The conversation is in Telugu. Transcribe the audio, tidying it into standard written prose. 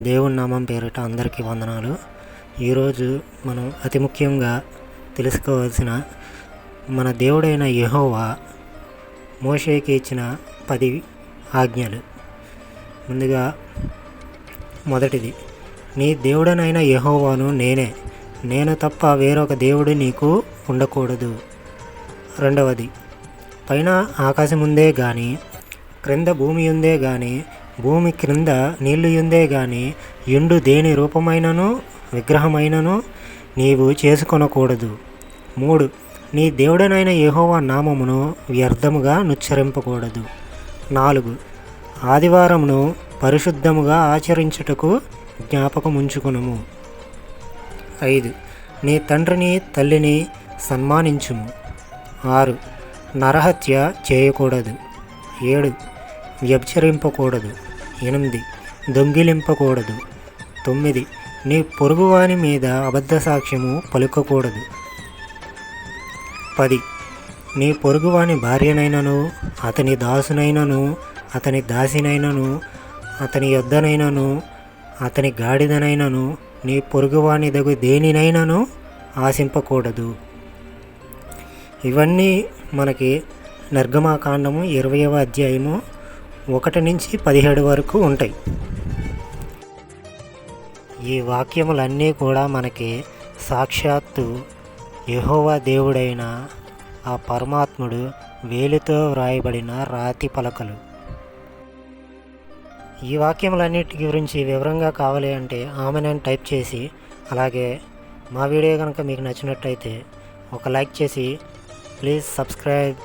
దేవుని నామం పేరిట అందరికీ వందనాలు. ఈరోజు మనం అతి ముఖ్యంగా తెలుసుకోవాల్సిన మన దేవుడైన యెహోవా మోషేకి ఇచ్చిన 10 ఆజ్ఞలు. ముందుగా మొదటిది, నీ దేవుడనైన యెహోవాను నేను తప్ప వేరొక దేవుడు నీకు ఉండకూడదు. రెండవది, పైన ఆకాశముందే గాని క్రింద భూమి ఉందే గాని భూమి క్రింద నీళ్లు యుందే గాని యుండు దేని రూపమైనను విగ్రహమైనను నీవు చేసుకొనకూడదు. 3, నీ దేవుడనైన యెహోవా నామమును వ్యర్థముగా నుచ్చరింపకూడదు. 4, ఆదివారమును పరిశుద్ధముగా ఆచరించుటకు జ్ఞాపకముంచుకునుము. 5, నీ తండ్రిని తల్లిని సన్మానించుము. 6, నరహత్య చేయకూడదు. 7, వ్యభిచరింపకూడదు. 8, దొంగిలింపకూడదు. 9, నీ పొరుగువాని మీద అబద్ధ సాక్ష్యము పలుకకూడదు. 10, నీ పొరుగువాని భార్యనైనను అతని దాసునైనను అతని దాసినైనను అతని యొద్దనైనను అతని గాడిదనైనను నీ పొరుగువాని దగు దేనినైనను ఆశింపకూడదు. ఇవన్నీ మనకి నిర్గమాకాండము 20వ అధ్యాయము 1 నుంచి 17 వరకు ఉంటాయి. ఈ వాక్యములన్నీ కూడా మనకి సాక్షాత్తు యెహోవా దేవుడైన ఆ పరమాత్ముడు వేలితో వ్రాయబడిన రాతి పలకలు. ఈ వాక్యములన్నిటి గురించి వివరంగా కావాలి అంటే ఆమెను టైప్ చేసి, అలాగే మా వీడియో కనుక మీకు నచ్చినట్టయితే ఒక లైక్ చేసి ప్లీజ్ సబ్స్క్రైబ్.